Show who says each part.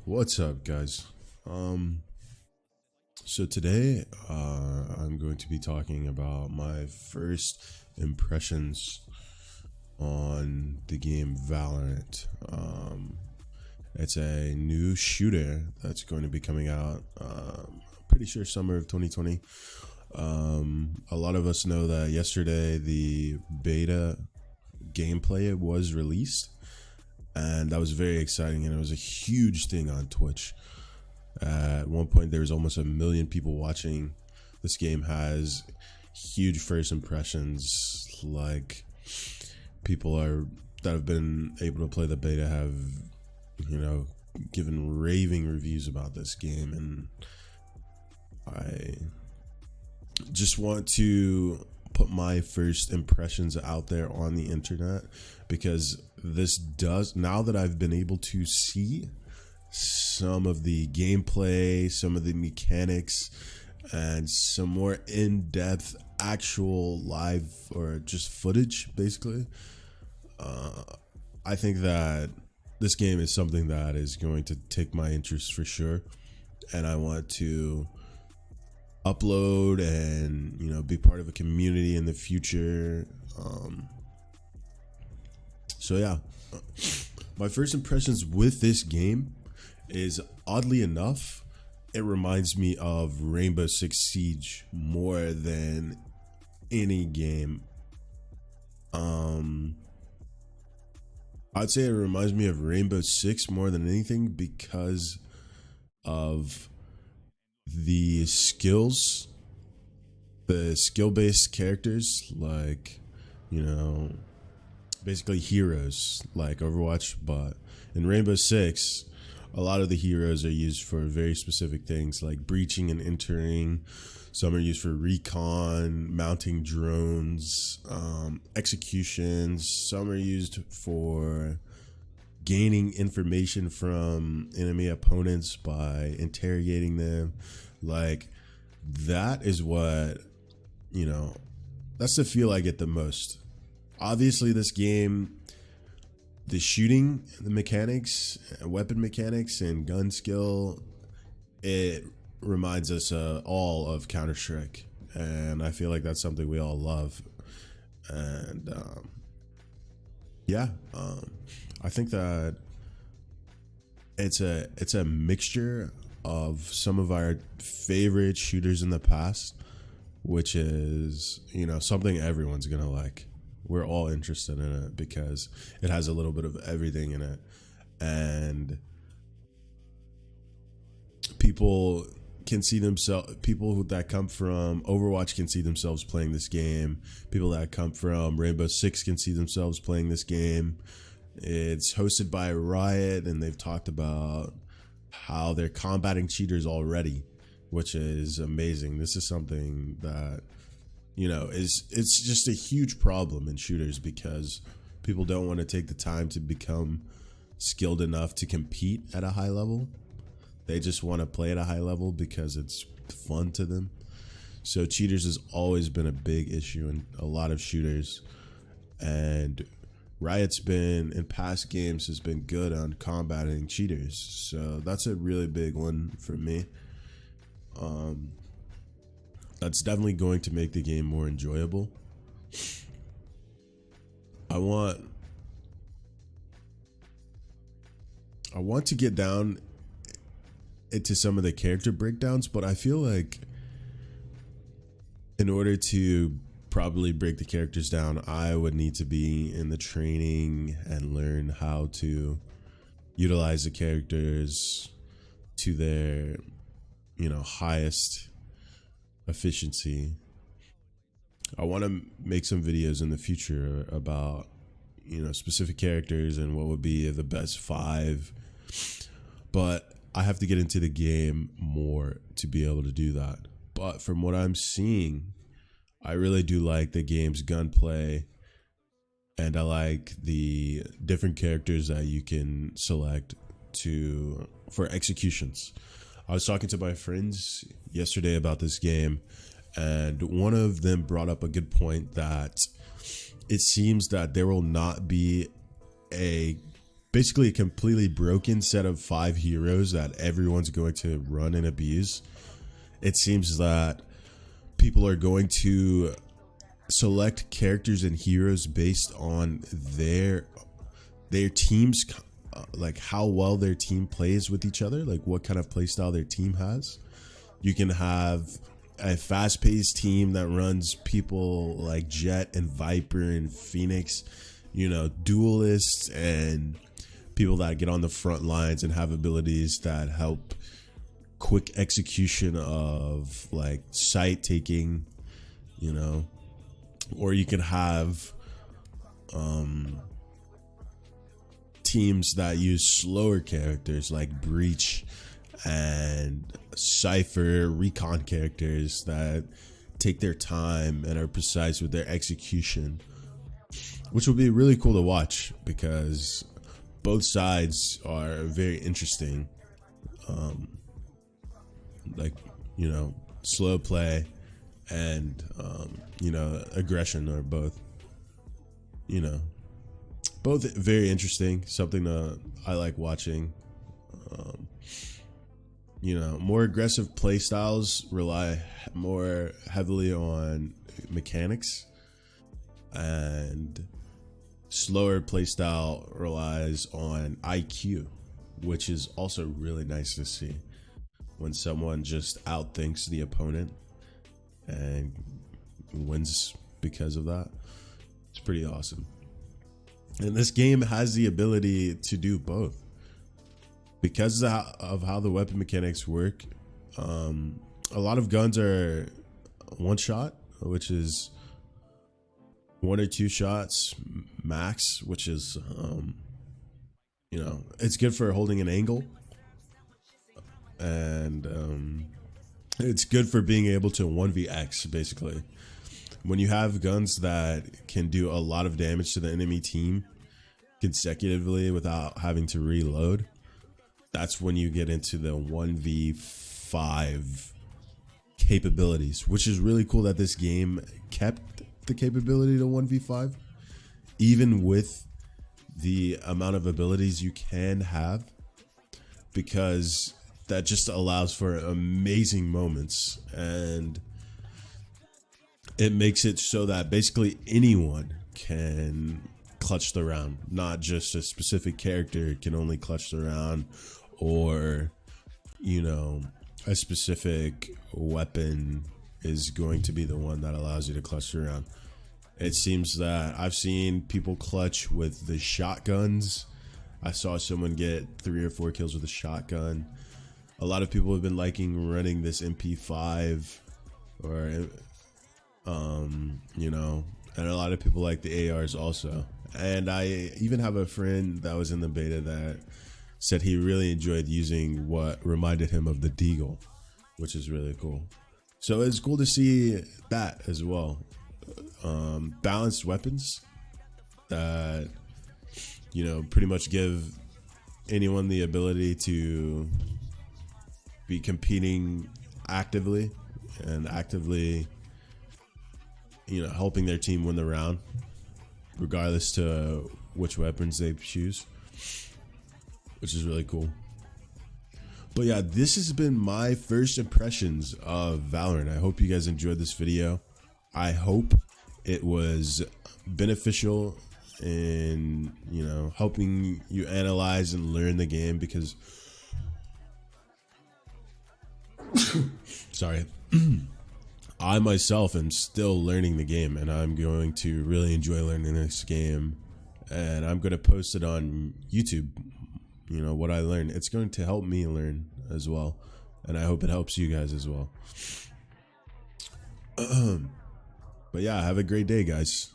Speaker 1: What's up, guys? So today, I'm going to be talking about my first impressions on the game Valorant. It's a new shooter that's going to be coming out. Pretty sure summer of 2020. A lot of us know that yesterday the beta gameplay was released, and that was very exciting, and it was a huge thing on Twitch. At one point there was almost 1 million people watching. This game has huge first impressions. Like, people that have been able to play the beta have, given raving reviews about this game, and I just want to put my first impressions out there on the internet, because this does, now that I've been able to see some of the gameplay, some of the mechanics, and some more in-depth actual live or just footage, basically, I think that this game is something that is going to take my interest for sure, and I want to upload and be part of a community in the future. So yeah, my first impressions with this game is, oddly enough, it reminds me of Rainbow Six Siege more than any game. I'd say it reminds me of Rainbow Six more than anything because of the skills, the skill-based characters, like, basically heroes like Overwatch. But in Rainbow Six, a lot of the heroes are used for very specific things, like breaching and entering. Some are used for recon, mounting drones, executions. Some are used for gaining information from enemy opponents by interrogating them. Like, that is what, that's the feel I get the most. Obviously, this game, the shooting, the mechanics, weapon mechanics, and gun skill, it reminds us all of Counter-Strike, and I feel like that's something we all love. And I think that it's a mixture of some of our favorite shooters in the past, which is something everyone's gonna like. We're all interested in it because it has a little bit of everything in it, and people can see themselves. People that come from Overwatch can see themselves playing this game. People that come from Rainbow Six can see themselves playing this game. It's hosted by Riot, and they've talked about how they're combating cheaters already, which is amazing. This is something that it's just a huge problem in shooters, because people don't want to take the time to become skilled enough to compete at a high level. They just want to play at a high level because it's fun to them. So cheaters has always been a big issue in a lot of shooters, and Riot's been, in past games, has been good on combating cheaters. So that's a really big one for me. That's definitely going to make the game more enjoyable. I want to get down into some of the character breakdowns, but I feel like in order to probably break the characters down, I would need to be in the training and learn how to utilize the characters to their highest efficiency. I want to make some videos in the future about specific characters and what would be the best 5, but I have to get into the game more to be able to do that. But from what I'm seeing, I really do like the game's gunplay, and I like the different characters that you can select for executions. I was talking to my friends yesterday about this game, and one of them brought up a good point, that it seems that there will not be a basically a completely broken set of 5 heroes that everyone's going to run and abuse. It seems that people are going to select characters and heroes based on their teams, like how well their team plays with each other, like what kind of play style their team has. You can have a fast-paced team that runs people like Jet and Viper and Phoenix, you know, duelists and people that get on the front lines and have abilities that help quick execution of like site taking, you know. Or you can have teams that use slower characters like Breach and Cypher, recon characters that take their time and are precise with their execution, which will be really cool to watch because both sides are very interesting. Like, you know, slow play and you know, aggression are both, you know, both very interesting, something that I like watching. You know, more aggressive play styles rely more heavily on mechanics, and slower play style relies on IQ, which is also really nice to see when someone just outthinks the opponent and wins because of that. It's pretty awesome. And this game has the ability to do both. Because of how the weapon mechanics work, a lot of guns are one shot, which is 1 or 2 shots max, which is, you know, it's good for holding an angle. And it's good for being able to 1vx, basically. When you have guns that can do a lot of damage to the enemy team consecutively without having to reload, that's when you get into the 1v5 capabilities, which is really cool that this game kept the capability to 1v5, even with the amount of abilities you can have, because that just allows for amazing moments, and it makes it so that basically anyone can clutch the round, not just a specific character can only clutch the round, or, you know, a specific weapon is going to be the one that allows you to clutch the round. It seems that I've seen people clutch with the shotguns. I saw someone get 3 or 4 kills with a shotgun. A lot of people have been liking running this MP5, or you know, and a lot of people like the ARs also. And I even have a friend that was in the beta that said he really enjoyed using what reminded him of the Deagle, which is really cool. So it's cool to see that as well. Balanced weapons that, you know, pretty much give anyone the ability to be competing actively and actively, you know, helping their team win the round, regardless to which weapons they choose, which is really cool. But yeah, this has been my first impressions of Valorant. I hope you guys enjoyed this video. I hope it was beneficial in, you know, helping you analyze and learn the game, because sorry, I myself am still learning the game, and I'm going to really enjoy learning this game, and I'm going to post it on YouTube. You know, what I learned, it's going to help me learn as well, and I hope it helps you guys as well. But yeah, have a great day, guys.